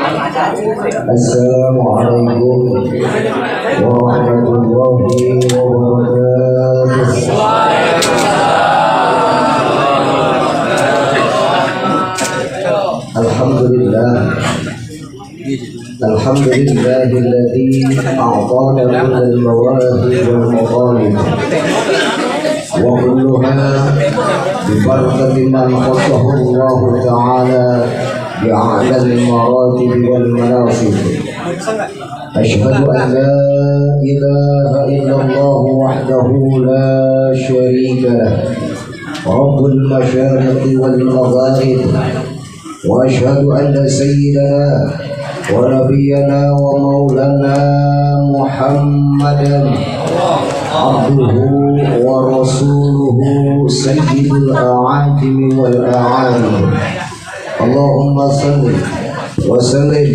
Assalamualaikum warahmatullahi wabarakatuh. Alhamdulillah. Alhamdulillahilladzi a'tana kullal mawahib wal matalib wa kulluha bi barakati man khassahu Allah ta'ala bi a'lal maratib wal manasib. Asyhadu an la ilaha illallah wahdahu la syarika lahu rabbul masyariqi wal magharib. Wa asyhadu anna sayyidana wa nabiyyana wa maulana Muhammadan abduhu wa rasuluhu sayyidul a'atimi wal a'alim. Allahumma salli wa sallim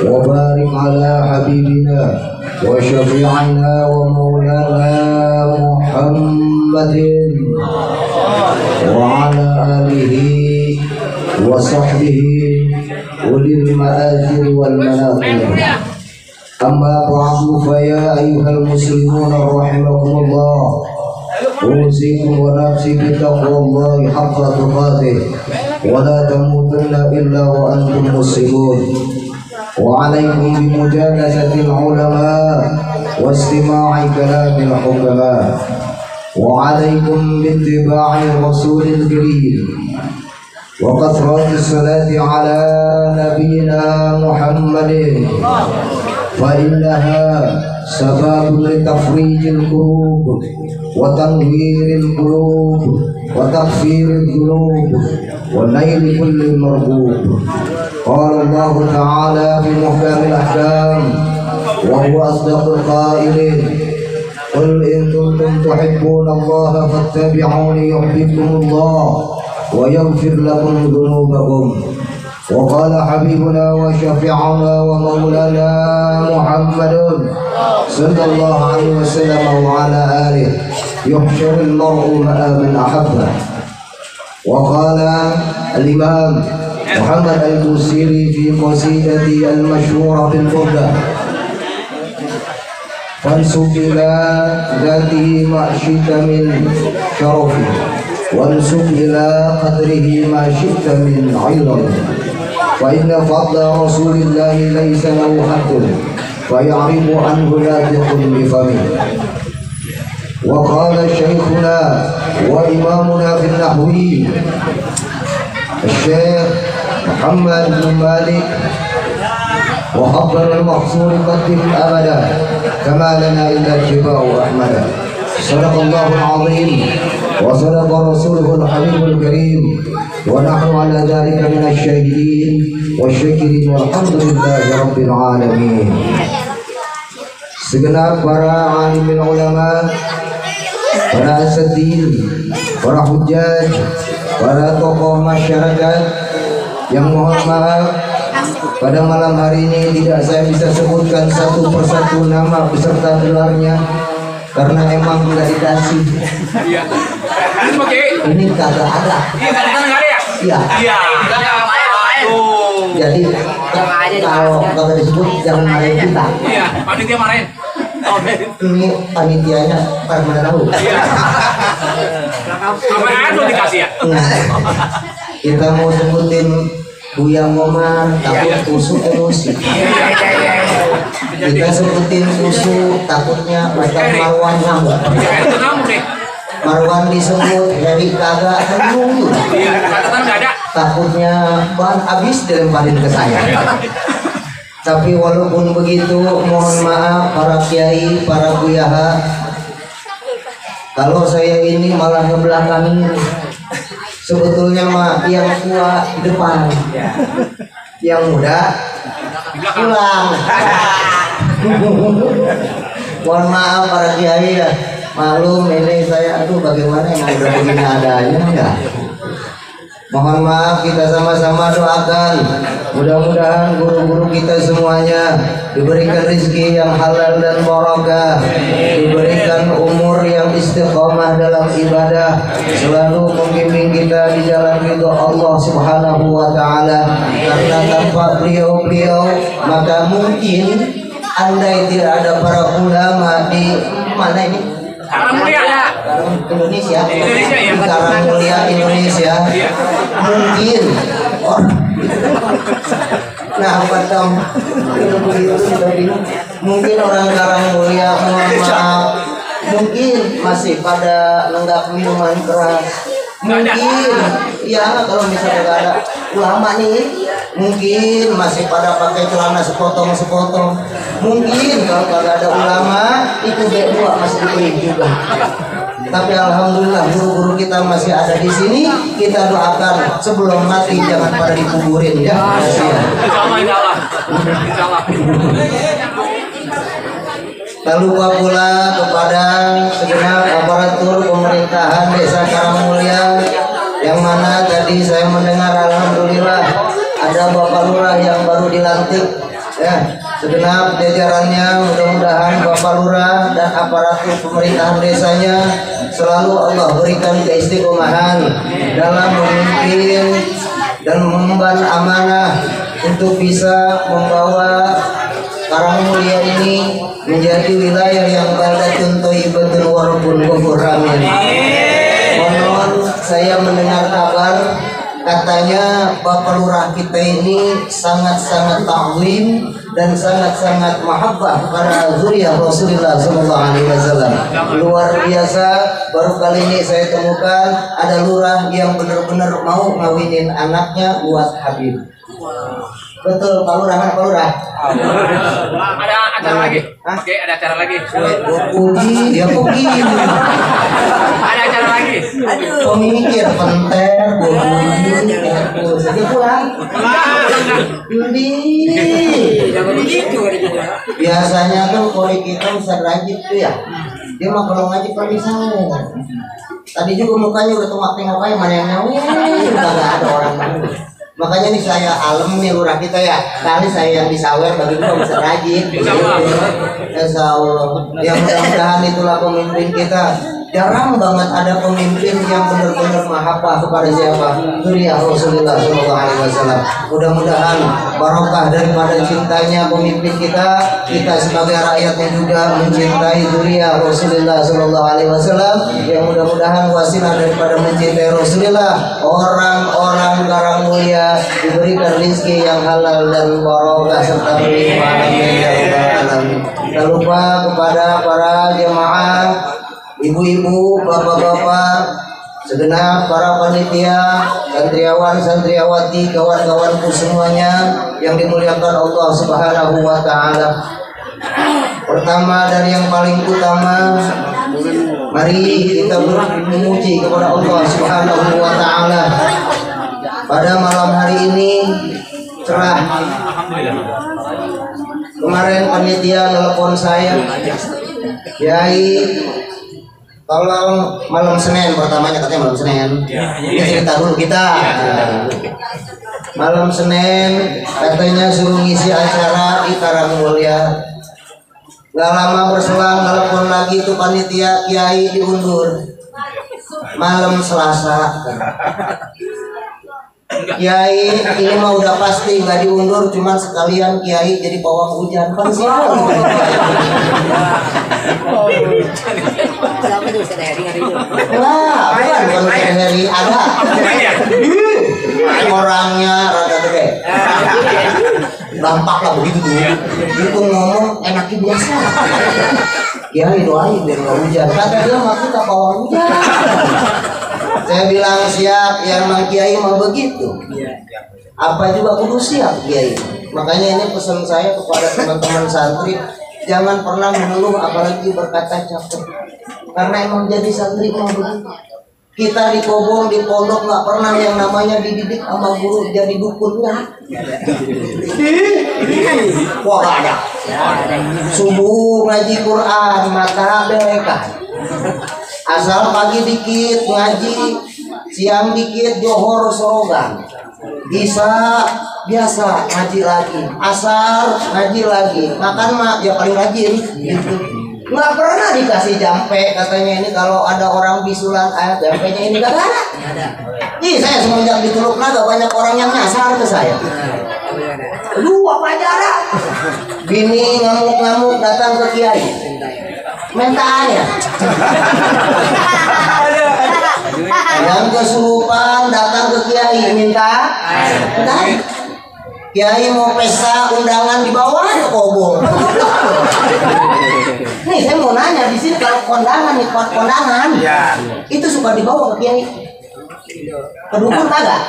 wa barik ala habibina wa syafi'ina wa maulana Muhammadin wa ala alihi wa sahbihi ulil ma'athir wal manaqib. Amma ba'du, fa ya ayyuhal muslimuna rahimakumullah, usikum wa nafsi bi taqwallahi haqqa tuqatih wa la tamutunna illa wa antum muslimun. Wa alaykum bi mujalasatil ulama wa istima'i kalamil hukama wa alaykum bi ittiba'i rasulil karim وكثرة الصلاة على نبينا محمد فإنها سبب لتفريج القلوب وتنوير القلوب وتغفير الذنوب ونيل كل مرغوب. قال الله تعالى في محكم الأحكام وهو أصدق القائلين: قل إن كنتم تحبون الله فاتبعوني يحببكم الله ويغفر لكم ذنوبكم. وقال حبيبنا وشفيعنا ومولانا محمد صلى الله عليه وسلم وعلى آله: يحشر المرء مع من أحبه. وقال الإمام محمد البوصيري في قصيدته المشهورة بالبردة: فانسب إلى ذاته ما شئت من شرفه وانسب إلى قدره ما شئت من علم، فإن فضل رسول الله ليس له حد فيعرف عنه ناطق بفمه. وقال شيخنا وإمامنا في النحو الشيخ محمد بن مالك: وحضر المقصور قدم أبدا كما لنا إلا اتباع أحمد. صدق الله العظيم وصدق رسوله الحبيب الكريم ونحن على ذلك من الشاهدين والشاكرين والحمد لله رب العالمين. Segenap para alim ulama, para asatidz, para hujjaj, para tokoh masyarakat yang mohon maaf pada malam hari ini tidak saya bisa sebutkan satu persatu nama beserta gelarnya karena emang tidak dikasih. Iya. Ini kagak ada. Iya. Iya. Jadi kalau kagak disebut jangan marahin kita. Iya. Panitia marahin. Ini panitianya Pak Manarahu. Iya. Apa dikasih ya? Kita mau sebutin Buya Momar, takut tusuk emosi. Kita sebutin tusuk, takutnya Ustaz Marwan ngamuk. Marwan disebut dari kagak tersungguh. Takutnya ban habis dilemparin ke saya. Tapi walaupun begitu, mohon maaf para kiai, para buyaha, kalau saya ini malah ngebelakangin. Sebetulnya mah yang tua di depan, yang muda pulang. Mohon maaf para kiai ya, maklum ini saya, aduh bagaimana yang udah begini adanya ya. Mohon maaf, kita sama-sama doakan mudah-mudahan guru-guru kita semuanya diberikan rezeki yang halal dan barokah, diberikan umur yang istiqomah dalam ibadah, selalu membimbing kita di jalan ridho Allah Subhanahu wa taala. Karena tanpa beliau-beliau maka mungkin andai tidak ada para ulama di mana ini? Indonesia, Karang Mulia Indonesia, mungkin nah betul, mungkin orang Karang Mulia, mohon maaf, mungkin masih pada nenggak minuman keras, mungkin ya kalau misalnya gak ada ulama nih, mungkin masih pada pakai celana sepotong-sepotong, mungkin kalau gak ada ulama itu B2 masih dibeli juga. Tapi alhamdulillah guru-guru kita masih ada di sini. Kita doakan sebelum mati jangan pada dikuburin ya. Tak lupa pula kepada segenap aparatur pemerintahan Desa Karangmulia, yang mana tadi saya mendengar alhamdulillah ada Bapak Lurah yang baru dilantik ya. Segenap jajarannya mudah-mudahan Bapak Lurah dan aparatur pemerintahan desanya selalu Allah berikan keistiqomahan dalam memimpin dan mengemban amanah untuk bisa membawa Karangmulia ini menjadi wilayah yang baldatun thayyibatun wa rabbun ghafur amin. Konon saya mendengar kabar katanya Bapak Lurah kita ini sangat-sangat ta'zim dan sangat-sangat mahabbah kepada zuriyah Rasulullah SAW. Luar biasa, baru kali ini saya temukan ada lurah yang benar-benar mau ngawinin anaknya buat Habib. Betul, Pak Lurah, Pak Lurah. Ada acara lagi? Oke, ada acara lagi. Ya begini. Ada acara lagi. Pemikir penter, jadi pulang. Biasanya tuh kori kita Ustaz Rajib tuh ya, dia mah kalau ngaji paling saya. Tadi juga mukanya udah tengok-tengok aja mana yang nyawa, udah gak ada orang lain. Makanya nih saya alem nih lurah kita ya, kali saya yang disawer bagi gua bisa rajin. Insya Allah. Ya mudah-mudahan itulah pemimpin kita. Jarang banget ada pemimpin yang benar-benar mahabbah kepada siapa? Zuriyah Rasulullah SAW. Mudah-mudahan barokah daripada cintanya pemimpin kita sebagai rakyatnya juga mencintai zuriyah Rasulullah SAW. Yang mudah-mudahan wasilah daripada mencintai Rasulullah, orang-orang Karangmulia diberikan rezeki yang halal dan barokah serta berlimpah. Tak lupa kepada para jemaah, ibu-ibu, bapak-bapak, segenap para panitia, santriawan, santriawati, kawan-kawanku semuanya yang dimuliakan Allah Subhanahu wa taala. Pertama dari yang paling utama, mari kita memuji kepada Allah Subhanahu wa taala. Pada malam hari ini cerah. Kemarin panitia nelpon saya, Kiai, tolong malam Senin, pertamanya katanya malam Senin. Ini cerita dulu kita. Malam Senin katanya suruh ngisi acara di Karangmulia. Gak lama berselang telepon lagi tuh panitia, Kiai diundur. Malam Selasa. Kiai ini mah udah pasti nggak diundur, cuman sekalian Kiai jadi pawang hujan kan sih. Wah, bukan Heri ada. Orangnya rada gede. Dampak lah begitu tuh. Itu ngomong enaknya biasa. Kiai doain biar nggak hujan. Kata dia mah kita pawang hujan. Saya bilang siap, ya Mang Kiai mau begitu. Apa juga kudu siap Kiai. Makanya ini pesan saya kepada teman-teman santri, jangan pernah mengeluh apalagi berkata capek. Karena emang jadi santri mau begitu. Kita di Kobong, di pondok nggak pernah yang namanya dididik sama guru jadi dukunnya. Wah gak ada. Subuh ngaji Quran, mata berkah. Asal pagi dikit ngaji, siang dikit johor sorogan, bisa biasa ngaji lagi, asar ngaji lagi, makan mah ya paling rajin gitu. Nggak pernah dikasih jampe katanya ini kalau ada orang bisulan jampenya ini gak ada. Ih, saya semenjak di Teluk Naga banyak orang yang nyasar ke saya. Lu apa aja ada? Bini ngamuk-ngamuk datang ke kiai. Mentaannya. Yang kesurupan datang ke kiai minta. Kiai mau pesta undangan di bawah ke kobong. Nih saya mau nanya di sini kalau kondangan nih kondangan itu suka dibawa ke kiai. Ke dukun kagak?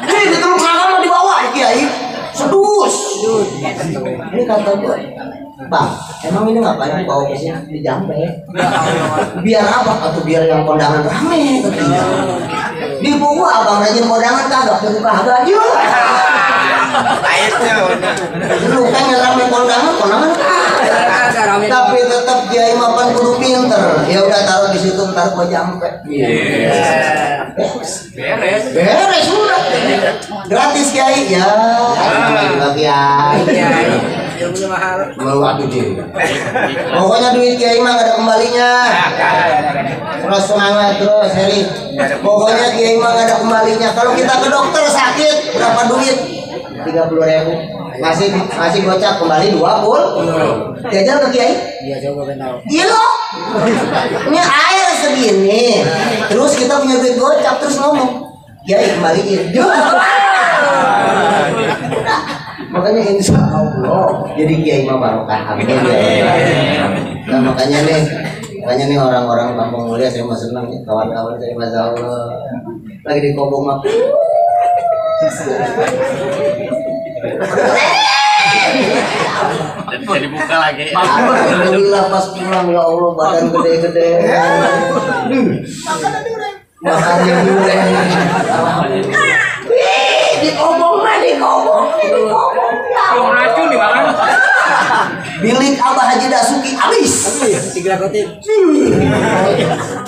Nih di Teluk Naga mau dibawa kiai. Sedus. Ini kata gue, Bang, emang ini ngapain bawa ke sini di jambe? Biar apa? Atau biar yang kondangan rame katanya. Di buku abang rajin kondangan kagak? Buku kagak aja. Lu kan yang rame kondangan kagak. Tapi tetap kiai mapan kudu pinter. Ya udah taruh di situ ntar gua jampe. Beres udah. Gratis kiai ya. Juga kiai. Waduh diri. Pokoknya duit kiai mah gak ada kembalinya. Terus semangat terus Heri. Pokoknya kiai mah gak ada kembalinya. Kalau kita ke dokter sakit berapa duit? 30.000. Masih gocap kembali 20. Jajan ke kiai? Iya coba tahu. Iya loh. Ini air segini. Terus kita punya duit gocap terus ngomong. Kiai kembaliin. Makanya insya Allah jadi kiai mah barokah amin ya. Nah makanya nih orang-orang Kampung Mulia saya mah senang ya, kawan-kawan saya masya Allah lagi di kobong mah. Jadi buka lagi. Alhamdulillah pas pulang ya Allah badan gede-gede. Makannya dure. Di kobong. Racun di mana? Bilik Abah Haji Dasuki habis. 3 kotik.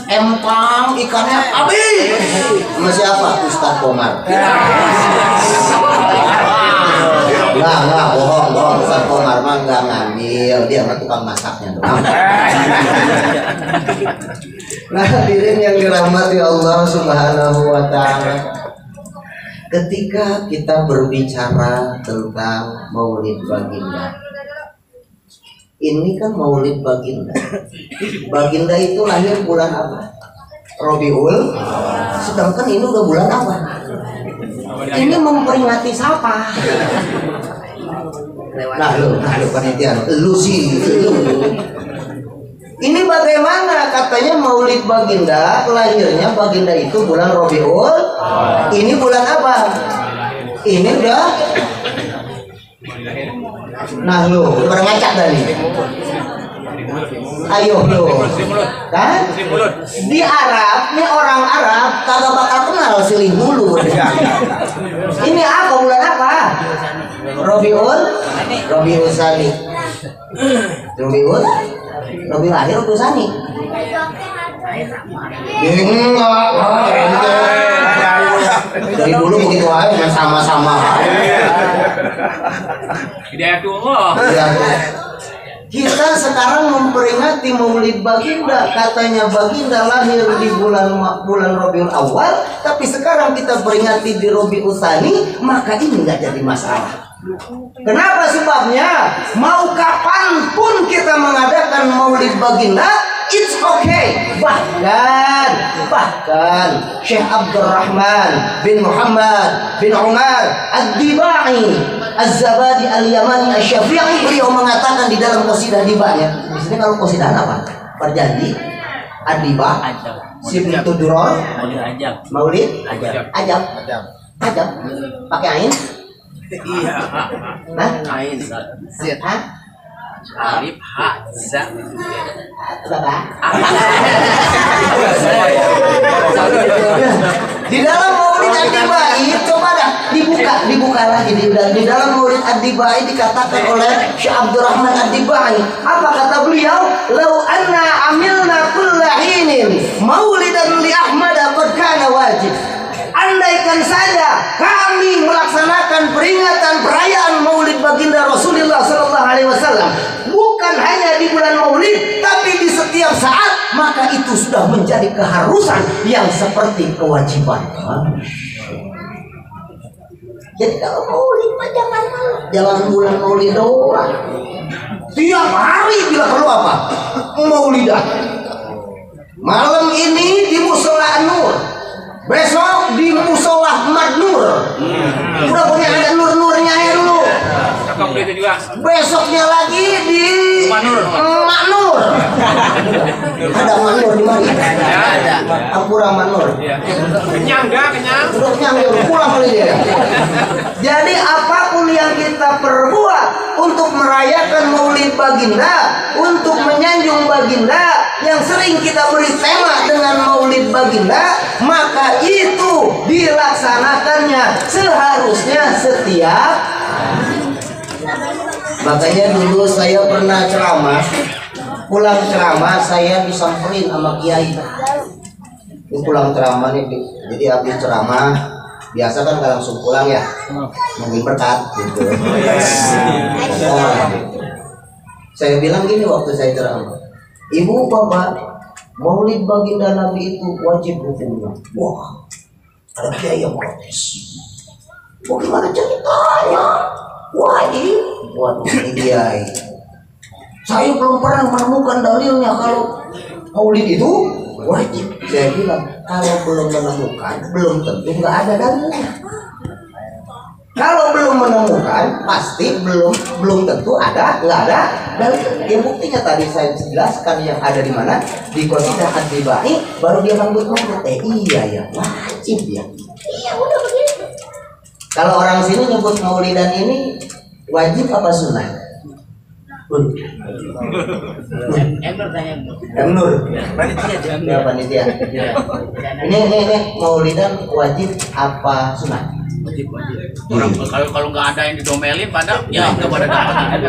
Empang ikannya habis. Sama siapa? Ustaz Komar. Enggak, bohong. Ustaz Komar mah enggak ngambil, dia mah tukang masaknya doang. Nah, hadirin yang dirahmati Allah Subhanahu wa taala. Ketika kita berbicara tentang Maulid Baginda, ini kan Maulid Baginda. Baginda itu lahir bulan apa? Rabiul. Sedangkan ini udah bulan apa? Ini memperingati siapa? Nah lu panitia, lu sih. Ini bagaimana katanya Maulid Baginda, lahirnya Baginda itu bulan Rabiul. Ini bulan apa? Ini udah. Nah lu, pada ngacak dah nih. Ayo lu. Kan? Di Arab, nih orang Arab kagak bakal kenal silih bulu. Ini apa bulan apa? Rabiul Tsani. Rabiul Akhir Rabiul Tsani. Dari dulu begitu aja sama-sama. Hidayatullah. Kita sekarang memperingati Maulid Baginda, katanya Baginda lahir di bulan Rabiul Awal, tapi sekarang kita peringati di Rabiul Tsani, maka ini nggak jadi masalah. Kenapa sebabnya? Mau kapanpun kita mengadakan Maulid Baginda, it's okay. Bahkan Syekh Abdurrahman bin Muhammad bin Umar Ad-Dibai Az-Zabadi Al-Yamani Asy-Syafi'i, beliau mengatakan di dalam qasidah dibanya. Di sini kalau qasidah apa? Berjanji Ad-Diba Sibtu Duror Maulid Ajab pakai ain. Iya. Nah, Ain. Hah? Alif ha za. Berapa? Di dalam Maulid Ad-Dibai, coba dah dibuka lagi di dalam Maulid Ad-Dibai dikatakan oleh Syekh Abdurrahman Ad-Dibai. Apa kata beliau? Lau anna amilna kulla hinin maulidan li Ahmad qad kana wajib. wajib. Andaikan saja kami melaksanakan peringatan perayaan Maulid Baginda Rasulullah Sallallahu Alaihi Wasallam bukan hanya di bulan Maulid, tapi di setiap saat, maka itu sudah menjadi keharusan yang seperti kewajiban. Jadi kalau Maulid mah jangan bulan Maulid doang. Tiap hari bila perlu apa? Maulidan. Malam ini di Musola An-Nur, besok di Musola Madnur. Udah punya ada nur-nurnya ya dulu. Besoknya lagi di Maknur. Ada Maknur di mana? Ada. Ampura Maknur. Kenyang dah, kenyang. Udah kenyang pulang kali dia. Jadi apapun yang kita perbuat untuk merayakan Maulid Baginda, untuk menyanjung Baginda, yang sering kita beri tema dengan Maulid Baginda, maka itu dilaksanakannya seharusnya setiap. Makanya dulu saya pernah ceramah, pulang ceramah saya disamperin sama kiai. Ini pulang ceramah nih, jadi habis ceramah biasa kan nggak langsung pulang ya, mungkin berkat gitu. Saya bilang gini waktu saya ceramah, ibu bapak, Maulid Baginda Nabi itu wajib hukumnya. Wah, ada kiai yang protes. Bagaimana ceritanya? Wajib. Waduh, ini kiai. Saya belum pernah menemukan dalilnya kalau Maulid itu wajib. Saya bilang kalau belum menemukan, belum tentu nggak ada dalilnya. Kalau belum menemukan, pasti belum tentu nggak ada dalil. Yang buktinya tadi saya jelaskan yang ada di mana, di Qasidah At-Tibai, baru dia nganggut iya ya wajib ya. Iya udah begitu. Kalau orang sini nyebut Maulidan ini wajib apa sunnah? Nur. Panitia. Ini Maulidan wajib apa sunnah? Wajib. Orang kalau nggak ada yang didomelin, pada ya nggak pada dapat.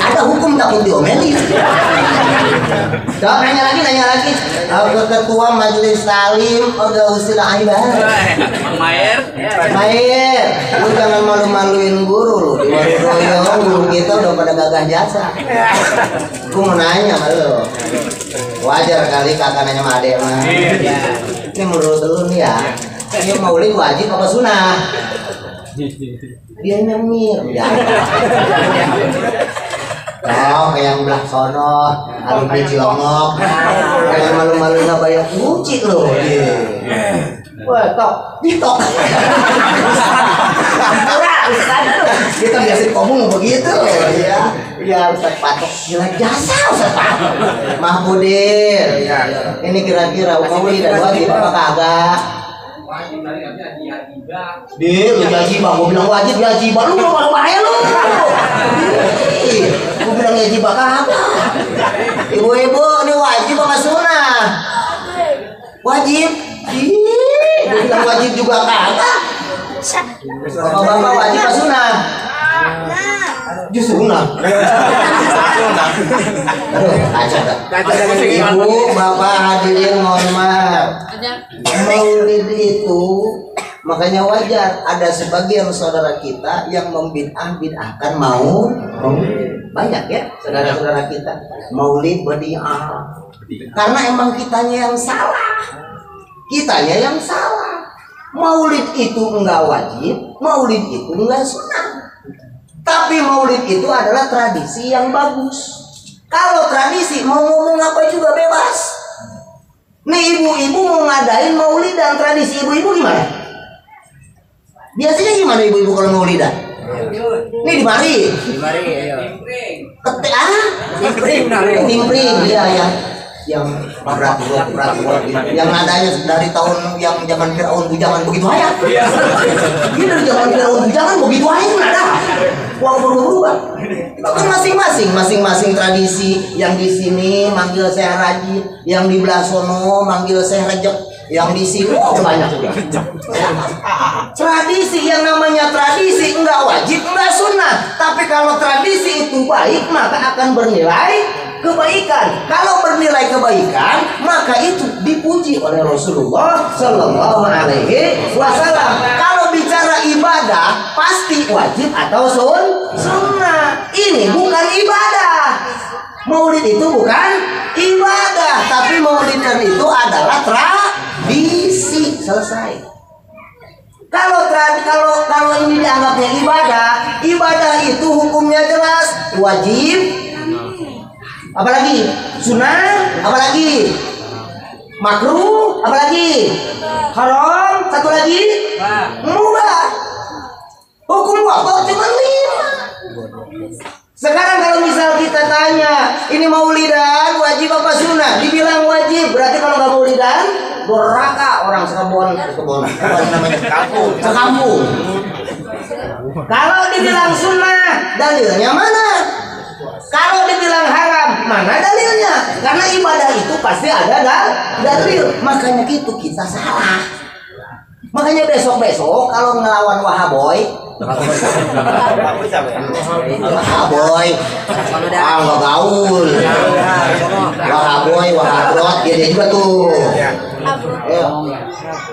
Ada hukum takut diomelin. Nanya lagi. Ketua Majelis Talim Gausil Aibah. Mang Mayer. Lu jangan malu-maluin guru lu. Di Warudoyo guru kita udah pada gagah jasa. Gue mau nanya sama lu. Wajar kali kakak nanya sama adek mah. Ini menurut lu nih ya. Ini Maulid wajib apa sunnah? Dia nyemir ya. Oh, kayak yang belah sono, alumni Cilongok, kayak malu-malu nggak bayar kunci loh. Wah, tok. Kita biasa ngomong begitu ya. Ya Ustaz Patok gila jasa Ustaz Patok. Mahmudin. Ini kira-kira Maulid dan wajib apa kagak? Dia lu jajibah, gue bilang wajib jajibah, lu mau bahaya lu. Gue bilang jajibah kagak. Ibu-ibu ini wajib apa sunnah? Wajib. Gue bilang wajib juga kagak. Bapak-bapak wajib apa sunnah? Justru sunnah. Ibu, bapak hadirin mohon maaf. Maulid itu makanya wajar ada sebagian saudara kita yang membid'ahkan mau banyak ya saudara-saudara kita Maulid badi'ah karena emang kitanya yang salah. Maulid itu enggak wajib, Maulid itu enggak sunnah. Tapi Maulid itu adalah tradisi yang bagus. Kalau tradisi mau ngomong apa juga bebas. Nih ibu-ibu mau ngadain Maulid dan tradisi ibu-ibu gimana? Biasanya gimana ibu-ibu kalau Maulidan? Nih di mari. Timpring ya yang berat yang adanya dari tahun yang zaman Firaun bujangan begitu aja. Ini dari zaman Firaun bujangan begitu aja pun ada. Uang berubah. Kan masing-masing tradisi. Yang di sini manggil saya Rajib, yang di belah sono manggil saya Rejek, yang di sini banyak juga. Tradisi yang namanya tradisi enggak wajib, enggak sunnah. Tapi kalau tradisi itu baik maka akan bernilai kebaikan. Kalau bernilai kebaikan, maka itu dipuji oleh Rasulullah Sallallahu Alaihi Wasallam. Kalau bicara ibadah, pasti wajib atau sunnah. Ini bukan ibadah. Maulid itu bukan ibadah, tapi maulidan itu adalah tradisi. Selesai. Kalau ini dianggapnya ibadah itu hukumnya jelas, wajib, apalagi sunnah, apalagi makruh, apalagi haram, satu lagi mubah. Hukum pokok cuma 5. Sekarang kalau misal kita tanya, ini maulidan wajib apa sunnah? Dibilang wajib, berarti kalau nggak maulidan, doraka orang sekebon namanya sekampung. Kalau dibilang sunnah, dalilnya mana? Kalau dibilang haram, mana dalilnya? Karena ibadah itu pasti ada dalil. Makanya gitu kita salah. Makanya besok-besok kalau ngelawan Wahaboy, Wahaboy, nggak gaul, Wahabrot, dia juga tuh.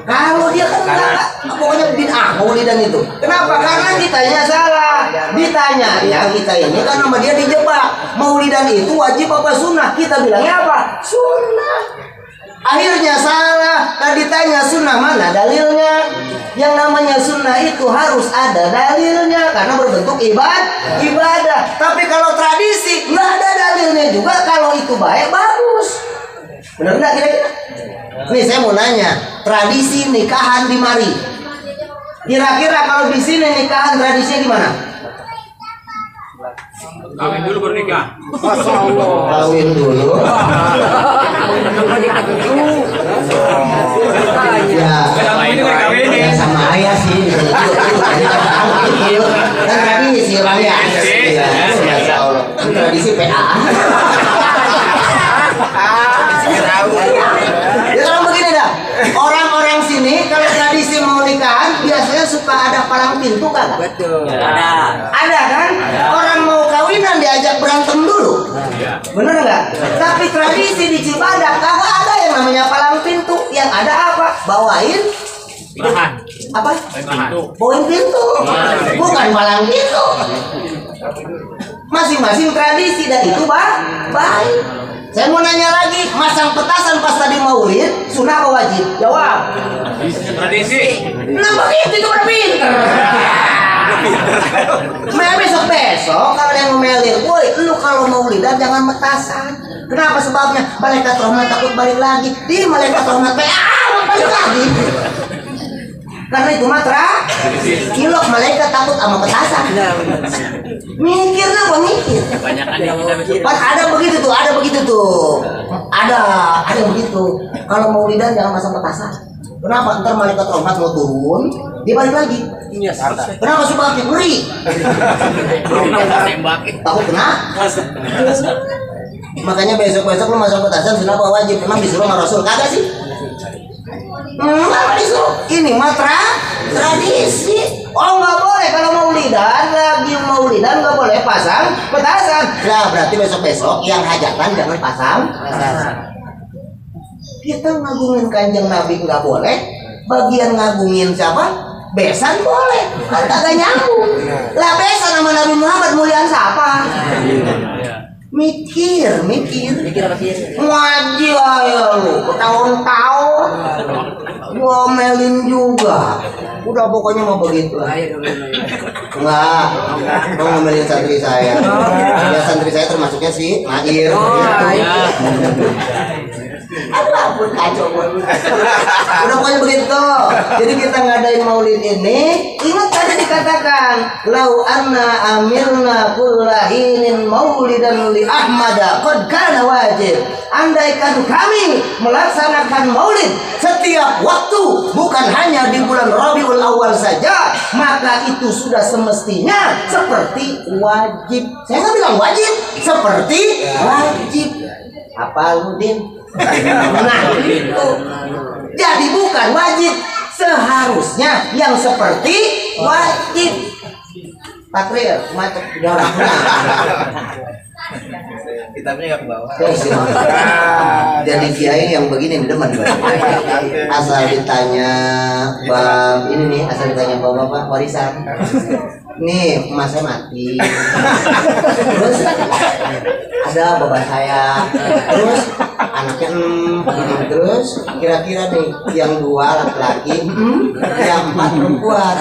Kalau dia kan enggak, pokoknya bid'ah maulidan itu. Kenapa? Karena kitanya salah. Ditanya ya kita ini kan sama dia dijebak. Maulidan itu wajib apa sunnah? Kita bilangnya apa? Sunnah. Akhirnya salah. Kan ditanya sunnah mana dalilnya? Yang namanya sunnah itu harus ada dalilnya karena berbentuk ibadah. Tapi kalau tradisi nggak ada dalilnya juga. Kalau itu baik bagus. Benar nggak kira-kira? Nih saya mau nanya, tradisi nikahan di mari. Kira-kira kalau di sini nikahan tradisinya gimana? Kawin dulu bernikah. Kawin dulu. Ya sama ayah sih. Kan tradisi orang ya. Tradisi PA. Ya kalau begini dah, orang-orang sini kalau tradisi mau nikahan biasanya suka ada palang pintu kan? Betul. Ada kan? Orang mau kawinan diajak berantem dulu. Bener nggak? Tapi tradisi di Cibadak kagak ada yang namanya palang pintu. Yang ada apa? Bawain Bahan. apa? Pintu. Bawain pintu. Bukan palang pintu. Masing-masing tradisi dan itu baik. Saya mau nanya lagi, masang petasan pas tadi maulid, sunnah apa wajib? Jawab. Tradisi. Nah begitu itu udah pinter. Besok kalau yang ngomelin, woi lu kalau maulidan jangan metasan. Kenapa sebabnya? Malaikat rahmat takut balik lagi. Di malaikat rahmat balik lagi. Karena itu matra kilok malaikat takut sama petasan. Mikirnya apa mikir? Kebanyakan yang kita mikir. Ada begitu tuh. Ada begitu. Kalau maulidan jangan masang petasan. Kenapa? Ntar malaikat rahmat mau turun, dia balik lagi. Kenapa sebabnya? Ngeri. Takut kena. Makanya besok-besok lu masang petasan kenapa wajib? Emang disuruh sama Rasul? Kagak sih? Disuruh. Ini mah tradisi. Oh nggak boleh kalau maulidan nggak boleh pasang petasan. Nah berarti besok-besok yang hajatan jangan pasang petasan. Kita ngagungin kanjeng Nabi nggak boleh. Bagian ngagungin siapa? Besan boleh. Kagak nyambung. Lah besan sama Nabi Muhammad muliaan siapa? Mikir apa sih? Ngaji aja lu, bertahun-tahun ngomelin juga. Udah pokoknya mau begitu. Enggak, mau ngomelin santri saya. Ya santri saya termasuknya si Mahir. Apapun kacau udah pokoknya begitu. Jadi kita ngadain maulid ini, ingat tadi dikatakan lau anna amilna kullahinin maulidan li ahmada qad kana wajib. Andaikan kami melaksanakan maulid setiap waktu, bukan hanya di bulan Rabiul Awal saja, maka itu sudah semestinya seperti wajib. Saya nggak bilang wajib, seperti wajib. Apa lu Din? Nah itu jadi bukan wajib, seharusnya yang seperti wajib. Takrir macam orang. Kitabnya nggak ke bawah. Jadi kiai yang begini demen asal ditanya bab ini nih, asal ditanya bab apa warisan. Nih emasnya mati. Terus ada bapak saya. Terus anaknya terus kira-kira nih yang 2 laki-laki, yang 4 perempuan.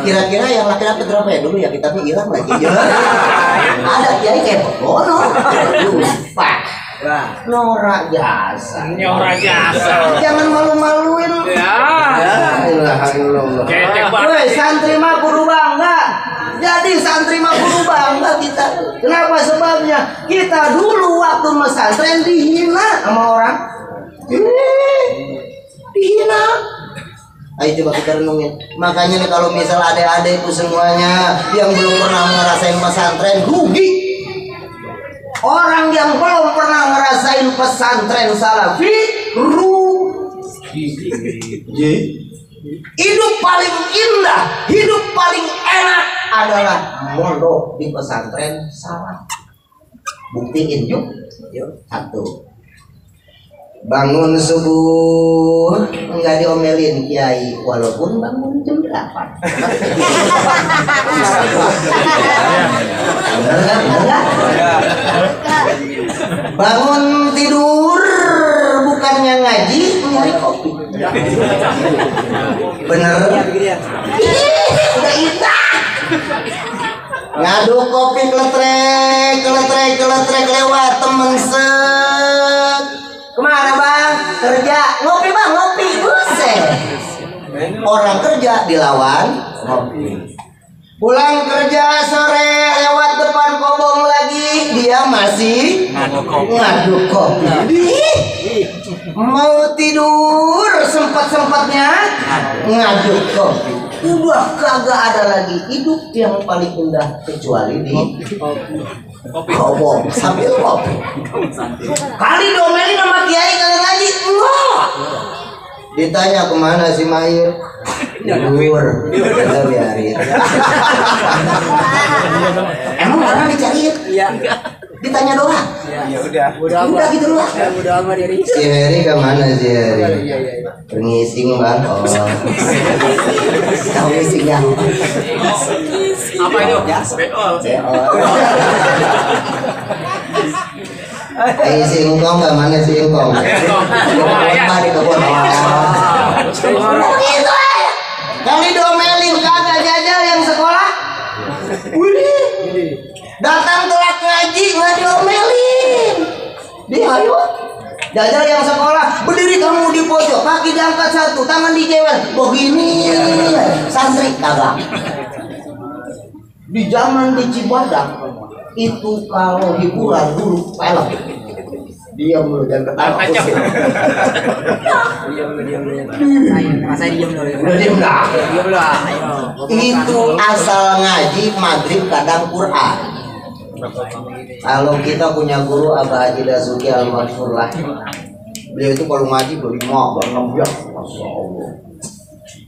Kira-kira yang laki-laki berapa ya dulu ya, kitabnya hilang lagi. Ada kiai kayak Bono. Lupa. Norak jasa. Jangan malu-maluin. Woi, santri mah kudu bangga. Jadi santri mah kudu bangga kita. Kenapa sebabnya? Kita dulu waktu pesantren dihina sama orang. Dihina. Ayo coba kita renungin. Makanya nih kalau misal adik-adikku semuanya yang belum pernah ngerasain pesantren, rugi. Orang yang belum pernah ngerasain pesantren salafi, rugi. Hidup paling indah, hidup paling enak adalah mondok di pesantren salaf. Buktiin yuk. 1. Bangun subuh enggak diomelin kiai walaupun bangun jam 8. Bangun tidur bukannya ngaji nyari kopi. Bener? Udah indah. Ngaduk kopi keletrek lewat temen set. Kemana bang? Kerja. Ngopi bang, ngopi. Buset. Orang kerja dilawan ngopi. Pulang kerja sore lewat depan kobong lagi, dia masih ngaduk kopi. Mau tidur sempat-sempatnya ngaduk kopi. Udah kagak ada lagi hidup yang paling indah kecuali di kobong sambil kopi. Kali domelin sama kiai kalian ngaji, enggak. Ditanya kemana si Mahir? Tidur. Udah biarin. Emang orang dicariin? Iya. Ditanya doang. Ya udah gitu doang. Udah sama diri. Si Heri kemana si Heri? Permising bang. Oh. Tahu ngising ya? Apa itu? Beol. Si Engkong kemana si Engkong? Di kebun. Gitu aja. Kali domelin kagak jajal yang sekolah. Wih. Datang telat ngaji nggak diomelin. Ayo. Jajal yang sekolah berdiri kamu di pojok, kaki diangkat 1, tangan dijewer. Begini. Santri kagak. Di zaman di Cibadak itu kalau hiburan dulu film. Diam dulu jangan ketawa. Diam. Masa diam dulu. Diam dah. Diam dulu. Ayo. Itu asal ngaji maghrib kadang Quran. Kalau kita punya guru Abah Haji Dasuki Al-Maghfurlah, beliau itu kalau ngaji berlima, berenam ya, Masya Allah.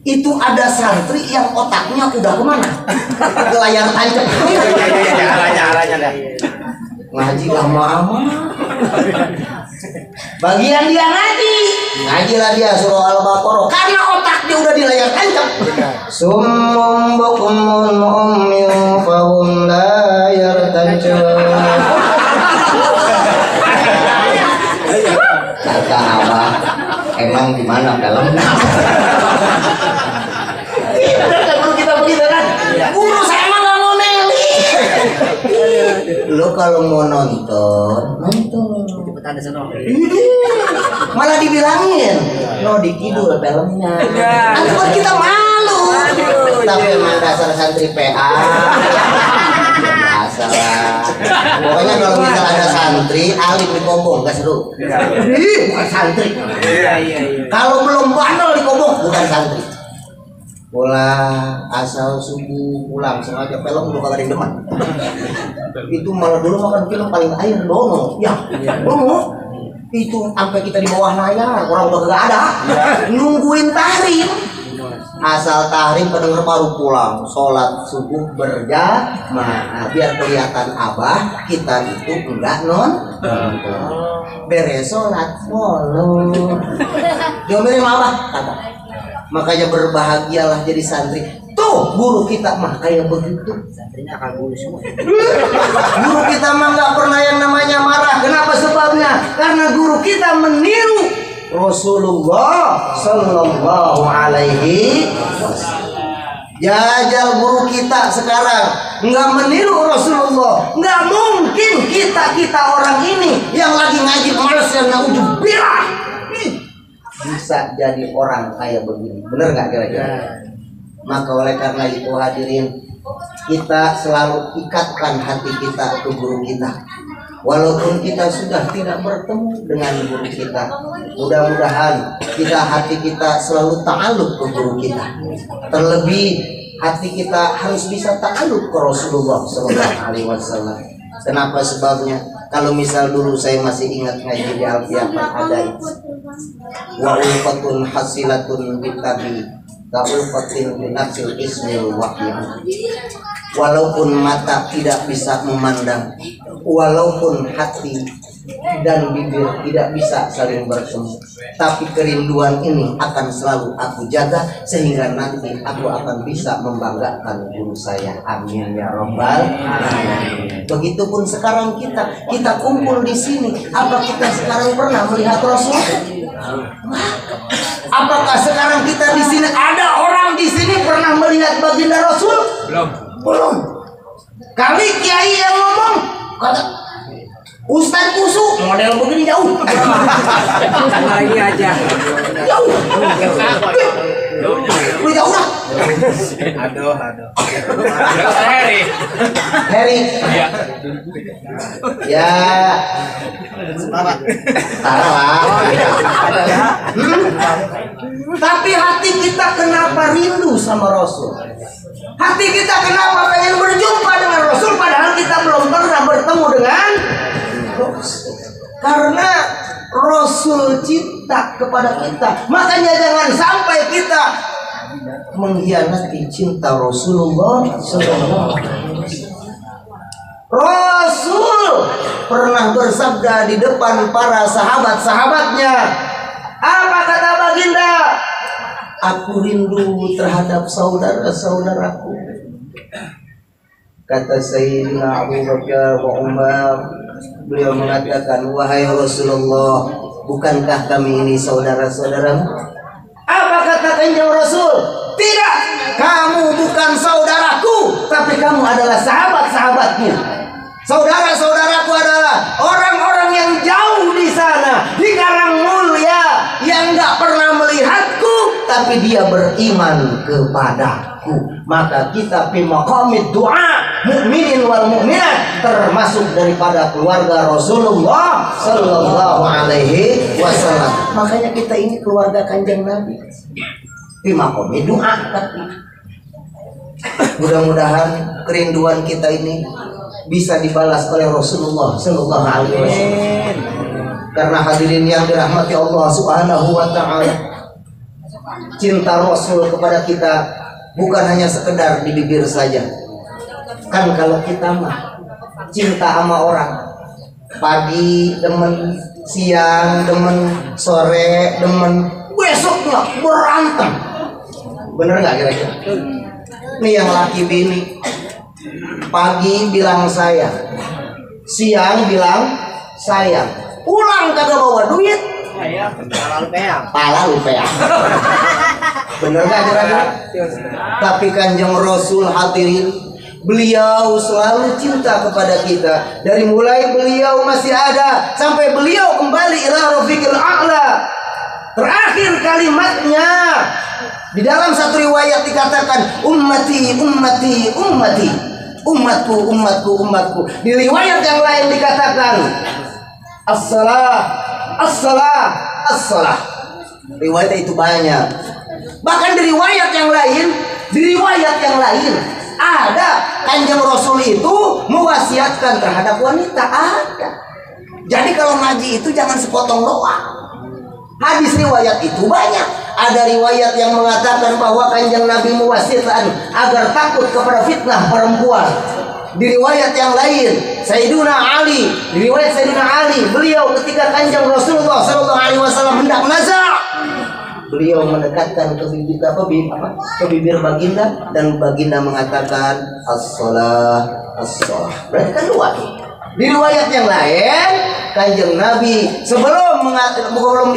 Itu ada santri yang otaknya udah kemana? Ke layar tancap. Arahnya. Ngaji lama-lama. Bagian dia ngajilah dia surah Al-Baqarah karena otaknya udah di layar tancap. Summum bukumun ummin fahum la yartancap. Kata Abah, emang gimana filmnya? Kita begitu kan? Guru saya emang gak mau nelih. Lo kalau mau nonton. Ada senang. Malah dibilangin no dikidul filmnya. Nanti buat kita malu. Tapi emang dasar santri PA. Biasa lah. Pokoknya kalau kita ada santri alim di kobong gak seru. Bukan santri. Kalau belum bandel di kobong bukan santri. Pulang asal subuh pulang sengaja film udah kagak ada yang demen. Itu malah dulu makan film paling air dono. Ya, dono. Itu sampai kita di bawah layar, orang udah kagak ada. Nungguin tahrim. asal tahrim pendengar baru pulang sholat subuh berjamaah biar kelihatan abah kita itu enggak beres sholat molor diomelin sama abah kata. Makanya berbahagialah jadi santri. Tuh guru kita mah kayak begitu. Santrinya akan guru semua. Guru kita mah nggak pernah yang namanya marah. Kenapa sebabnya? Karena guru kita meniru Rasulullah Sallallahu Alaihi Wasallam. Jajal guru kita sekarang nggak meniru Rasulullah. Nggak mungkin kita orang ini yang lagi ngaji malas yang naudzubillah bisa jadi orang kayak begini. Bener nggak kira-kira? Maka oleh karena itu hadirin, kita selalu ikatkan hati kita ke guru kita. Walaupun kita sudah tidak bertemu dengan guru kita, mudah-mudahan hati kita selalu ta'alluq ke guru kita. Terlebih hati kita harus bisa ta'alluq ke Rasulullah SAW. Kenapa sebabnya? Kalau misal dulu saya masih ingat ngaji di Al-Fiaqah ada itu. Wa ulfatun hasilatun bitabi ta'ulfatin binafsil ismil waqiyah. Walaupun mata tidak bisa memandang, walaupun hati dan bibir tidak bisa saling bertemu, tapi kerinduan ini akan selalu aku jaga sehingga nanti aku akan bisa membanggakan guru saya. Amin ya robbal alamin. Begitupun sekarang kita kumpul di sini. Apa kita sekarang pernah melihat Rasul? Apakah sekarang kita di sini ada orang di sini pernah melihat baginda Rasul? Belum. Kali kiai yang ngomong kata Ustaz Kusu model begini jauh. Lagi aja. Jauh. Lu jauh lah. Aduh. Heri. Ya. Taruh. Tapi hati kita kenapa rindu sama Rasul? Hati kita kenapa pengen berjumpa dengan Rasul padahal kita belum pernah bertemu dengan Rasul? Karena Rasul cinta kepada kita. Makanya jangan sampai kita mengkhianati cinta Rasulullah SAW. Rasul pernah bersabda di depan para sahabat-sahabatnya. Apa kata baginda? Aku rindu terhadap saudara-saudaraku. Kata Sayyidina Abu Bakar wa Umar, beliau mengatakan, wahai Rasulullah, bukankah kami ini saudara-saudaramu? Apa kata kanjeng Rasul? Tidak, kamu bukan saudaraku, tapi kamu adalah sahabat-sahabatku. Saudara-saudaraku adalah orang-orang yang jauh di sana, di Karang Mulia, yang gak pernah melihatku, tapi dia beriman kepadaku. Maka kita fi maqamid du'a mukminin wal mukminat, termasuk daripada keluarga Rasulullah Sallallahu Alaihi Wasallam. Makanya kita ini keluarga kanjeng Nabi. Fi maqamid du'a. Mudah-mudahan kerinduan kita ini bisa dibalas oleh Rasulullah Sallallahu Alaihi Wasallam. Karena hadirin yang dirahmati Allah Subhanahu Wa Taala, cinta Rasul kepada kita bukan hanya sekedar di bibir saja. Kan kalau kita mah cinta sama orang, pagi demen, siang demen, sore demen, besoknya berantem. Bener nggak kira-kira? Ini yang laki bini, pagi bilang sayang, siang bilang sayang, pulang kagak bawa duit, pala lupa. Bener gak kira-kira? Tapi kanjeng Rasul hadirin, beliau selalu cinta kepada kita. Dari mulai beliau masih ada sampai beliau kembali ila rafiqil a'la. Terakhir kalimatnya di dalam satu riwayat dikatakan ummati ummati ummati, umatku umatku umatku. Di riwayat yang lain dikatakan as-salah as-salah as-salah. Riwayat itu banyak. Bahkan di riwayat yang lain ada kanjeng Rasul itu mewasiatkan terhadap wanita, ada. Jadi kalau ngaji itu jangan sepotong doang. Hadis riwayat itu banyak. Ada riwayat yang mengatakan bahwa Kanjeng Nabi mewasiatkan agar takut kepada fitnah perempuan. Di riwayat yang lain, Sayyiduna Ali, di riwayat Sayyiduna Ali, beliau ketika Kanjeng Rasulullah SAW hendak nazar, beliau mendekatkan ke bibir baginda dan baginda mengatakan as-shalah, as-shalah. Berarti kan dua. Di riwayat yang lain, Kanjeng Nabi sebelum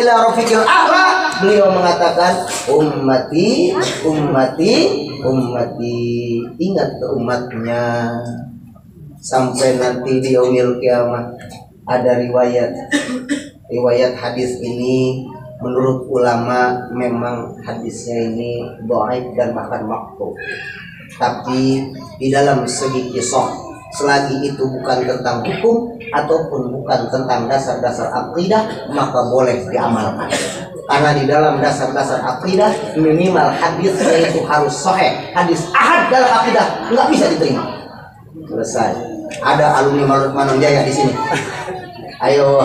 ila rafiqil a'la, beliau mengatakan ummati, ummati, ummati, ingat ke umatnya. Sampai nanti di yaumil kiamat. Ada riwayat hadis ini menurut ulama memang hadisnya ini dhaif dan bahkan maqtu. Tapi di dalam segi qisah, selagi itu bukan tentang hukum ataupun bukan tentang dasar-dasar akidah, maka boleh diamalkan. Karena di dalam dasar-dasar akidah minimal hadisnya itu harus sahih. Hadis ahad dalam akidah nggak bisa diterima. Selesai. Ada alumni Manunjaya di sini. Ayo,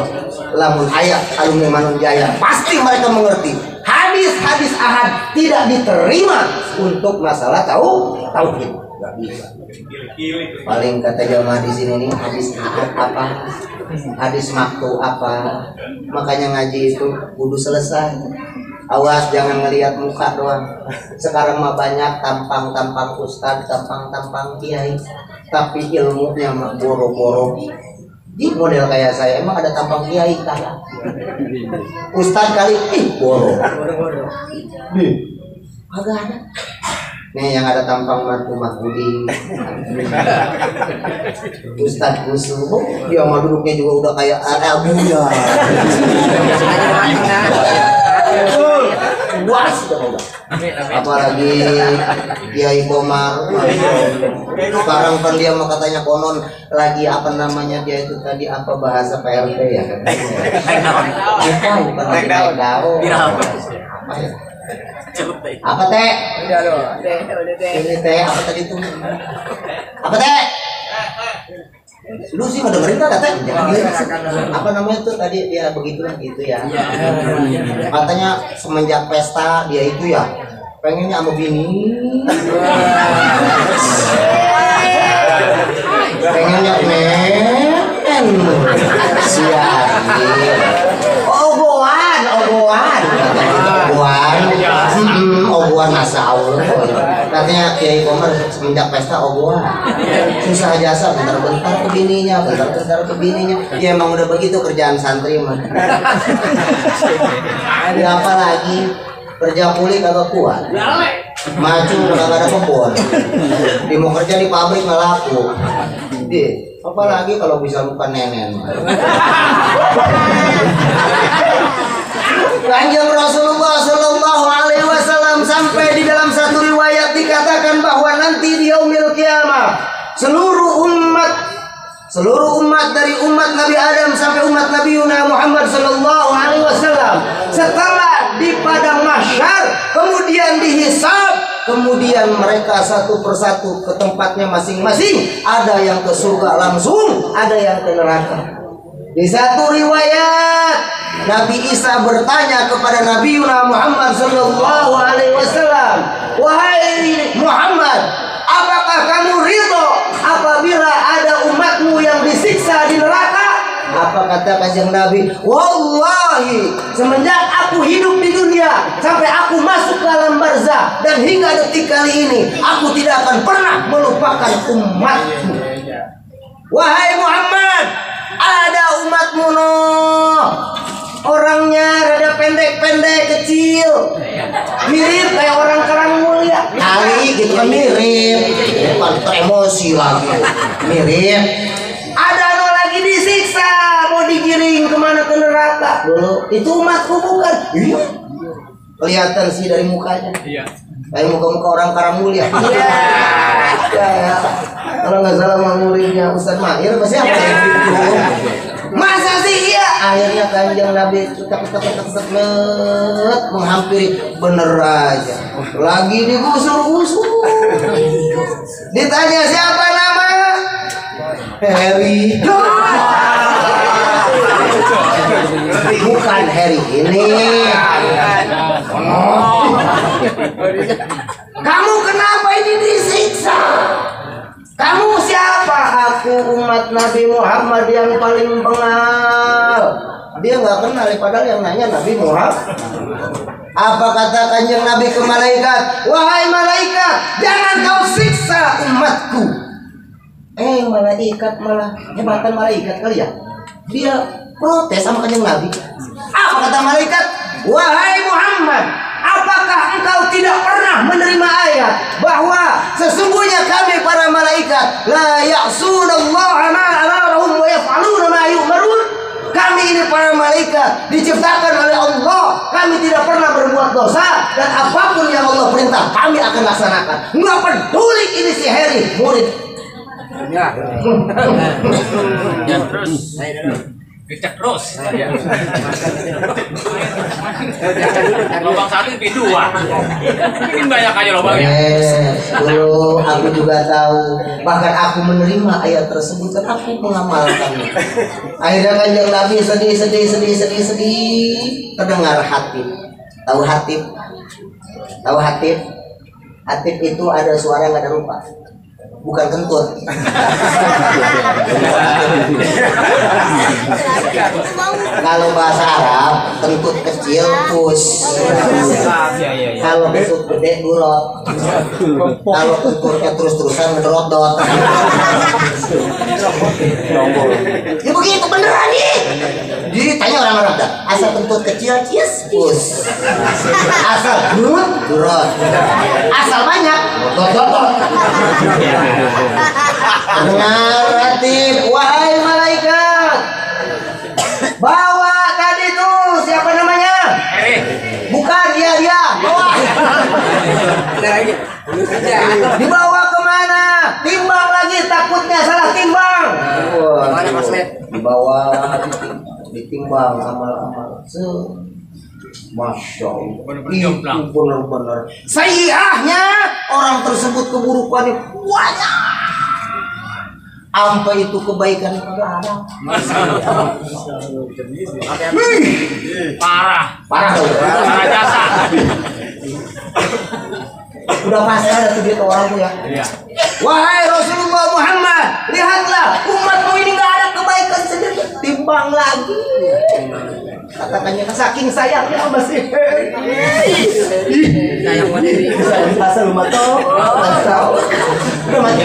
lamun ayat alumni Manunjaya pasti mereka mengerti. Hadis-hadis ahad tidak diterima untuk masalah tauhid. Nggak bisa. Paling kata jamaah di sini nih, hadis ahad apa, hadis maktu apa. Makanya ngaji itu kudu selesai. Awas jangan ngelihat muka doang. Sekarang mah banyak tampang-tampang ustad, tampang-tampang kiai, tapi ilmunya mah boro-boro. Di model kayak saya emang ada tampang kiai kagak? Ustad kali boro. Kagak ada. Nih yang ada tampang mantu Mahmudi, Ustadz Kusu, dia mah duduknya juga udah kayak ada Buya. Luas udah. Apalagi Kiai Komar. Sekarang kan dia mau katanya konon lagi apa namanya dia itu tadi apa bahasa PRT ya? Bukan naik daun. Apa ya? Apa teh? Ini teh apa tadi itu? Apa teh? Lu sih nggak dengerin kan teh? Apa namanya tuh tadi dia begitulah gitu ya? Katanya semenjak pesta dia itu ya pengennya sama bini. Pengennya men. Siap. Oboan masa Allah. Katanya Kiai Komar semenjak pesta oboan. Susah jasa bentar-bentar ke bininya, bentar-bentar ke bininya. Ya emang udah begitu kerjaan santri mah. Ada apa lagi? Kerja kuli kagak kuat. Maju kagak ada kebun. Dia mau kerja di pabrik nggak laku. Apalagi kalau bisa bukan nenen. Kanjeng Rasulullah Shallallahu Alaihi Wasallam sampai di dalam satu riwayat dikatakan bahwa nanti di yaumil kiamah seluruh umat dari umat Nabi Adam sampai umat Nabi Muhammad Shallallahu Alaihi Wasallam setelah di padang mahsyar kemudian dihisab, kemudian mereka satu persatu ke tempatnya masing-masing. Ada yang ke surga langsung, ada yang ke neraka. Di satu riwayat Nabi Isa bertanya kepada Nabi Muhammad Sallallahu Alaihi Wasallam, wahai Muhammad, apakah kamu ridho apabila ada umatmu yang disiksa di neraka? Apa kata kanjeng Nabi? Wallahi, semenjak aku hidup di dunia sampai aku masuk ke alam barzah dan hingga detik kali ini, aku tidak akan pernah melupakan umatku. Wahai Muhammad, ada umatmu orangnya rada pendek-pendek kecil, mirip kayak orang Karang Mulia kali gitu kan, mirip bukan emosi lagi, mirip. Ada lagi disiksa mau digiring kemana, ke neraka. Dulu itu umatku bukan? Iya, kelihatan sih dari mukanya. Iya, kayak muka-muka orang Karang Mulia. Iya, kayak kalau nggak salah muridnya Ustaz Mahir pasti apa ya? Masa sih iya? Akhirnya kanjeng Nabi ketek menghampiri, bener aja. Lagi digusur-gusur. Ditanya siapa nama? Heri. Bukan hari ini. Kamu kenapa ini disiksa? Kamu siapa? Aku umat Nabi Muhammad yang paling pengal. Dia nggak kenal, padahal yang nanya Nabi Muhammad. Apa kata kanjeng Nabi ke malaikat? Wahai malaikat, jangan kau siksa umatku. Malaikat malah hebatan malaikat kali ya. Dia protes sama kanjeng Nabi. Apa kata malaikat? Wahai Muhammad, apakah engkau tidak pernah menerima ayat bahwa sesungguhnya kami para malaikat la ya'sunallaha ma amarahum wa yaf'aluna ma yu'marun? Kami ini para malaikat diciptakan oleh Allah. Kami tidak pernah berbuat dosa dan apapun yang Allah perintah kami akan laksanakan. Nggak peduli ini si Heri murid. Ya. Terus. Dicek terus. Lubang satu lebih dua. Mungkin banyak aja lubangnya. Dulu aku juga tahu. Bahkan aku menerima ayat tersebut dan aku mengamalkannya. Akhirnya kanjeng Nabi sedih. Terdengar hatib. Tahu hatib? Tahu hatib? Hatib itu ada suara nggak ada rupa. Bukan kentut. Kalau bahasa Arab kentut kecil pus. Kalau kentut gede durot. Kalau kentutnya terus-terusan ngedrot-dot. Ya begitu beneran nih. Ditanya orang-orang dah. Asal kentut kecil cis pus. Asal durot. Asal banyak dot. Dengar ratib, wahai malaikat, bawa tadi tuh siapa namanya? Bukan dia bawa. Dibawa kemana? Timbang lagi, takutnya salah timbang. Mana Mas Led? Dibawa, ditimbang amal-amal. Masya Allah, itu benar-benar sayyi'ahnya orang tersebut keburukannya banyak. Sampai itu kebaikan kagak ada. Parah Jasa. Udah pasti ada tuh dia orang tuh ya. Wahai Rasulullah Muhammad, lihatlah umatmu ini nggak ada kebaikan sendiri, timbang lagi. Katakannya saking sayangnya sama si Sayang mana ini? asal rumah tuh udah mati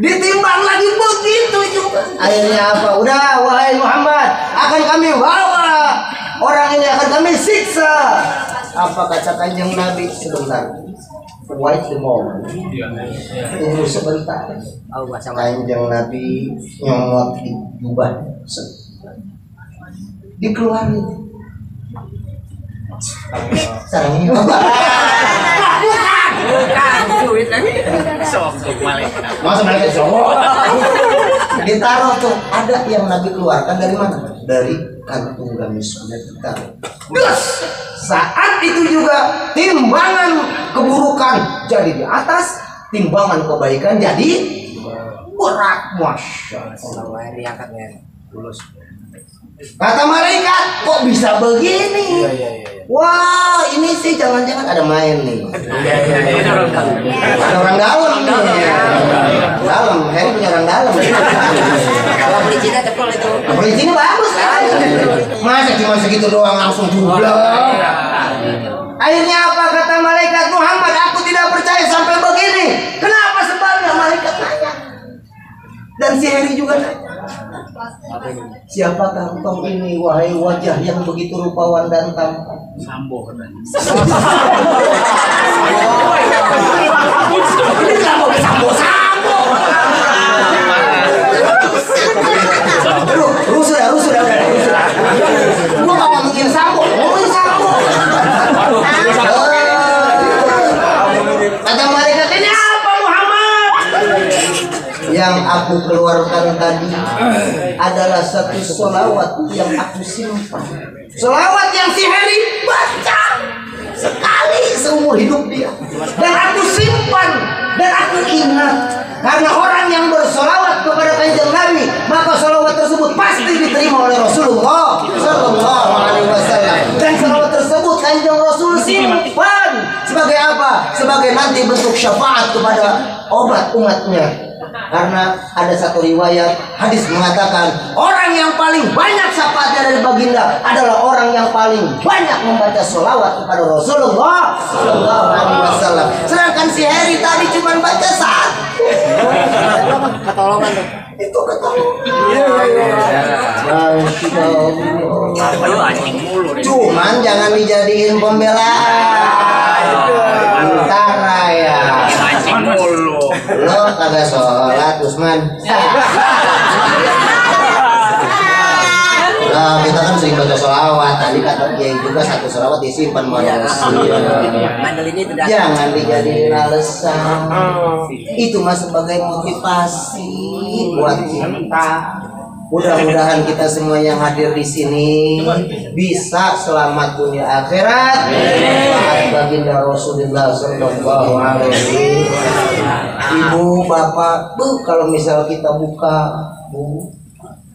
ditimbang lagi begitu juga. Akhirnya apa? Udah wahai Muhammad, akan kami bawa orang ini, akan kami siksa. Apa kata kanjeng Nabi? Sebentar, wait the moment. Tunggu sebentar. Kanjeng Nabi nyomot di jubah, dikeluarin. Sarangnya Bukan duit lagi. Sok malaikat. masa mereka cowok ditaruh tuh. Ada yang Nabi keluarkan dari mana? Dari kantung gamis kita. Terus saat itu juga timbangan keburukan jadi di atas, timbangan kebaikan jadi berat. Masya Allah. Kata malaikat, kok bisa begini? Wah, ini sih jangan-jangan ada main nih. Ada orang dalam nih. Dalam, Heri punya orang dalam. Kalau beli Cina cepol itu. Beli sini bagus kan? Masa cuma segitu doang langsung jumlah. Akhirnya apa kata malaikat Muhammad? Aku tidak percaya sampai begini. Kenapa sebabnya? Malaikat tanya. Dan si Heri juga nanya. Siapakah engkau ini, wahai wajah yang begitu rupawan dan tampan? Sambo katanya. Ini kenapa udah sambo-sambo? Rusuh dah. Gua gak ngomongin sambo, ngomongin sambo. Kata malaikat, ini apa Muhammad? Yang aku keluarkan tadi adalah satu sholawat yang aku simpan. Sholawat yang si Heri baca sekali seumur hidup dia. Dan aku simpan dan aku ingat. Karena orang yang bersolawat kepada kanjeng Nabi, maka solawat tersebut pasti diterima oleh Rasulullah Sallallahu Alaihi Wasallam. Dan solawat tersebut kanjeng Rasul simpan sebagai apa? Sebagai nanti bentuk syafaat kepada umatnya. Karena ada satu riwayat hadis mengatakan orang yang paling banyak syafaatnya dari baginda adalah orang yang paling banyak membaca sholawat kepada Rasulullah Sallallahu Alaihi Wasallam. Sedangkan si Heri tadi cuma baca satu. Ketolongan tuh. Itu ketolongan. Cuman jangan dijadiin pembelaan. Antara ya. Lo kagak sholat Usman. Nah, kita kan sering baca sholawat. Tadi kata Kiai juga satu sholawat disimpan manusia. Jangan dijadiin alasan. Itu mah sebagai motivasi buat kita. Mudah-mudahan kita semua yang hadir di sini bisa selamat dunia akhirat. Taat baginda Rasulullah Sallallahu Alaihi Wasallam. Ibu, bapak, bu, kalau misal kita buka, bu,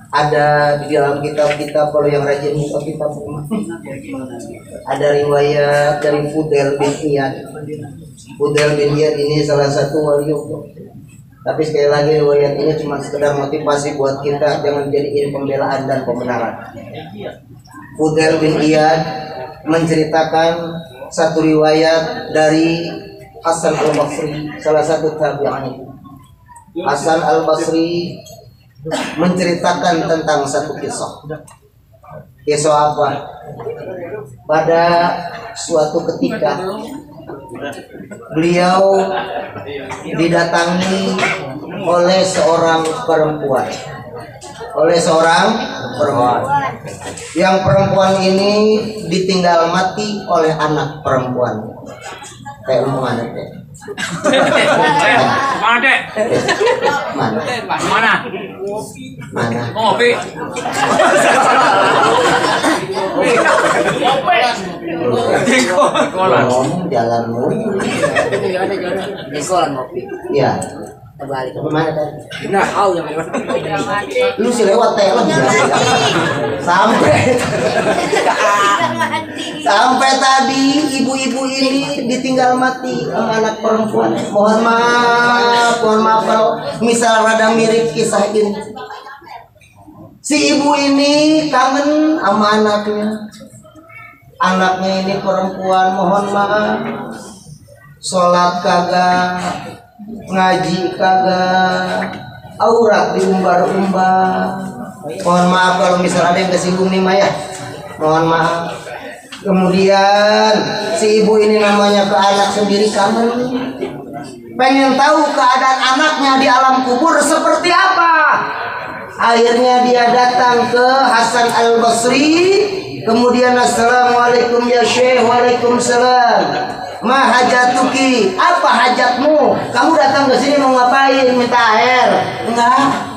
ada di dalam kitab-kitab kalau yang rajin buka kitab, ada riwayat dari Fudel bin Iyad. Fudel bin Iyad ini salah satu wali Allah. Tapi sekali lagi riwayat ini cuma sekedar motivasi buat kita, jangan jadiin pembelaan dan pembenaran. Fudel bin Iyad menceritakan satu riwayat dari Hasan al-Basri, salah satu tabi'in. Hasan al-Basri menceritakan tentang satu kisah. Kisah apa? Pada suatu ketika beliau didatangi oleh seorang perempuan. Yang perempuan ini ditinggal mati oleh anak perempuan. Kayak omongan deh. Mana dek? Mana? Mana? Mana? Ngopi. Ngomong jalan mulu. Jengkolan ngopi. Ya. Terbalik. Kemana tadi? Nah, kau yang lewat. Lu sih lewat Thailand sampai tadi ibu-ibu ini ditinggal mati sama anak perempuan. Mohon maaf kalau misal rada mirip kisah ini. Si ibu ini kangen sama anaknya. Anaknya ini perempuan, mohon maaf, sholat kagak, ngaji kagak, aurat diumbar-umbar. Mohon maaf kalau misalnya ada yang kesinggung nih Maya, mohon maaf. Kemudian si ibu ini namanya ke anak sendiri kangen, pengen tahu keadaan anaknya di alam kubur seperti apa. Akhirnya dia datang ke Hasan al-Basri. Kemudian assalamualaikum ya Syekh. Waalaikumsalam. Ma hajatuki, apa hajatmu? Kamu datang ke sini mau ngapain? Minta air? Enggak.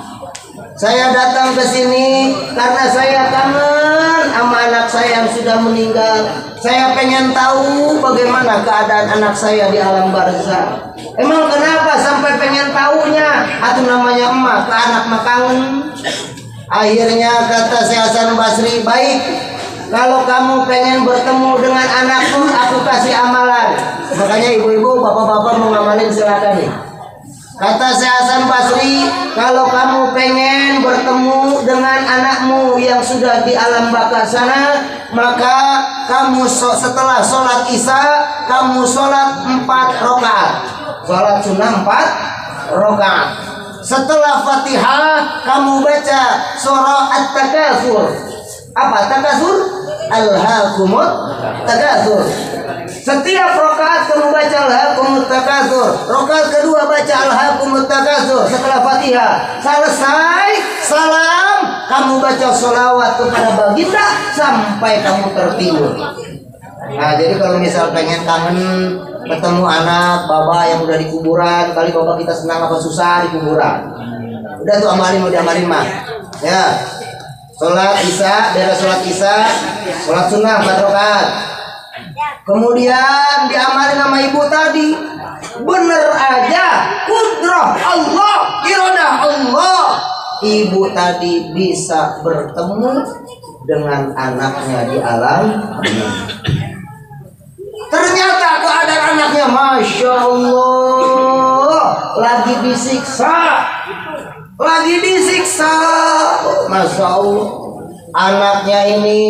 Saya datang ke sini karena saya kangen sama anak saya yang sudah meninggal. Saya pengen tahu bagaimana keadaan anak saya di alam barzah. Emang kenapa sampai pengen tahunya? Atau namanya emak ke anak mah kangen. Akhirnya kata si Hasan Basri, baik, kalau kamu pengen bertemu dengan anakmu, aku kasih amalan. Makanya ibu-ibu, bapak-bapak mau ngamalin silakan nih. Kata si Hasan Basri, kalau kamu pengen bertemu dengan anakmu yang sudah di alam baka sana, maka kamu setelah sholat isya, kamu sholat 4 rakaat. Sholat sunnah 4 rakaat. Setelah Fatihah, kamu baca surah At-Takatsur. Apa Takatsur? Alhaakumut Takatsur. Setiap rakaat kamu baca Alhaakumut Takatsur. Rakaat kedua baca Alhaakumut Takatsur. Setelah Fatihah selesai, salam, kamu baca sholawat kepada baginda sampai kamu tertidur. Nah, jadi kalau misal pengen kangen ketemu anak baba yang udah di kuburan, kali bapak kita senang apa susah di kuburan. Udah tuh amalin, udah amalin mah. Ya. Sholat isya, beres sholat isya, sholat sunnah 4 rakaat. Kemudian diamalin sama ibu tadi. Bener aja kudrah Allah, iradah Allah. Ibu tadi bisa bertemu dengan anaknya di alam. Ternyata keadaan anaknya, masya Allah, lagi disiksa, masya Allah. Anaknya ini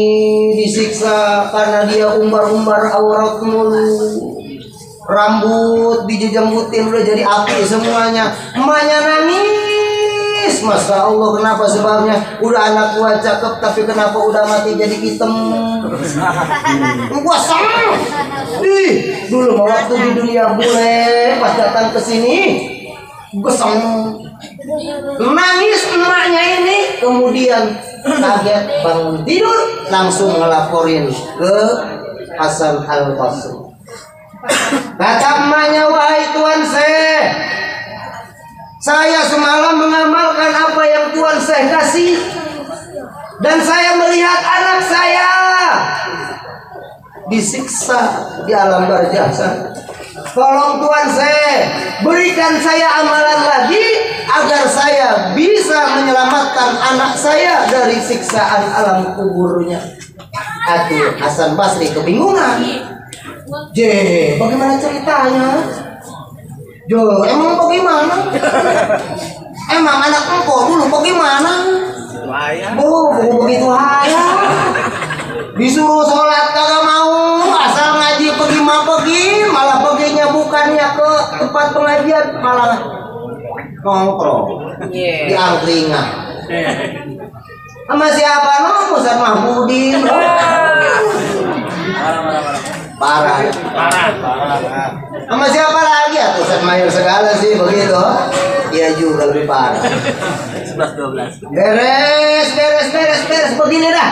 disiksa karena dia umbar-umbar aurat mulu. Rambut dijejembutin udah jadi api semuanya. Emaknya nangis. Masya Allah, kenapa sebabnya? Udah anak gua cakep tapi kenapa udah mati jadi hitam? Gua sama. Dulu mau waktu di dunia bule, pas datang ke sini gua sama. Nangis emaknya ini, kemudian kaget bangun tidur, langsung ngelaporin ke Hasan Al-Basri. Kata emaknya, wahai Tuan Syekh, saya semalam mengamalkan apa yang Tuan Syekh kasih, dan saya melihat anak saya disiksa di alam barzah. Tolong Tuan Syekh, berikan saya amalan lagi agar saya bisa menyelamatkan anak saya dari siksaan alam kuburnya. Aduh, Hasan Basri kebingungan. Bagaimana ceritanya? Emang bagaimana? Emang anak engkau dulu bagaimana? Begitu aja. Disuruh sholat kagak mau, asal ngaji pergi, malah perginya bukannya ke tempat pengajian, malah nongkrong di angkringan. Sama siapa Ustaz Mahmudin? Parah. Sama siapa lagi? Ustaz Mayor segala sih begitu. Dia juga lebih parah. 11-12. Beres begini dah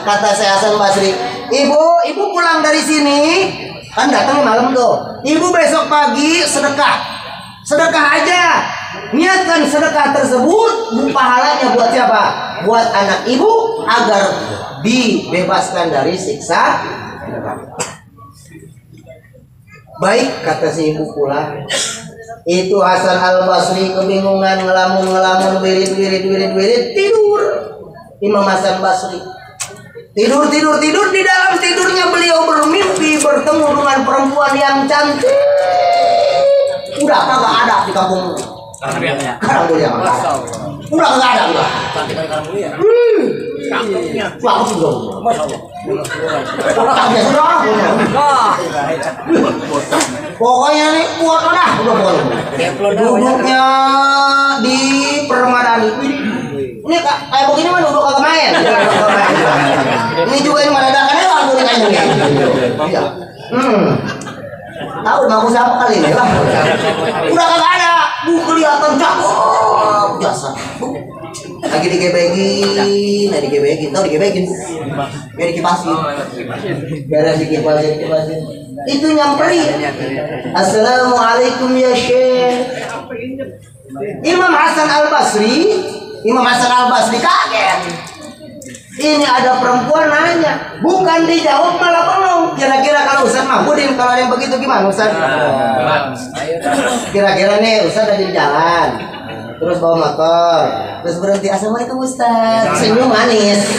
kata saya Hasan Basri. Ibu pulang dari sini kan datang malam tuh. Ibu besok pagi sedekah aja. Niatkan sedekah tersebut pahalanya buat siapa? Buat anak ibu agar dibebaskan dari siksa. Baik, kata si ibu pulang. Itu Hasan Al-Basri kebingungan, ngelamun, wirid, tidur. Imam Hasan Basri tidur. Di dalam tidurnya beliau bermimpi bertemu dengan perempuan yang cantik. Udah kagak ada di kampung. Karang Mulia. Udah kagak ada udah. Cantik kan Karang Mulia. Cakep juga. Pokoknya nih kuat udah kuat. Duduknya di Permadani. Ini kayak begini mah duduk kagak main. Ini juga ini madadakannya lagu nih kayaknya. Iya. Tahu nama siapa kali ini lah. Udah kagak ada. Kelihatan cakep biasa. Lagi digebekin, tahu digebekin? Biar dikipasin. Beres dikipasin. Itu nyamperin. Assalamualaikum ya Syekh. Imam Hasan Al-Basri kaget. Ini ada perempuan nanya, bukan dijawab malah bengong. Kira-kira kalau Ustaz Mahmudin kalau ada yang begitu gimana Ustaz? Kira-kira nih Ustaz lagi di jalan, terus bawa motor, terus berhenti, assalamualaikum Ustaz, senyum manis.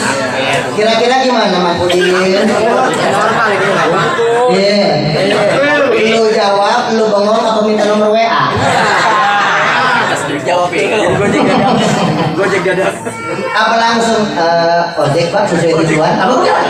Kira-kira gimana Mahmudin? Iya. Lu jawab, lu bengong apa minta nomor WA? Jawab ya. Gojek dadah. Apa langsung ojek Pak sesuai tujuan? Apa bukan?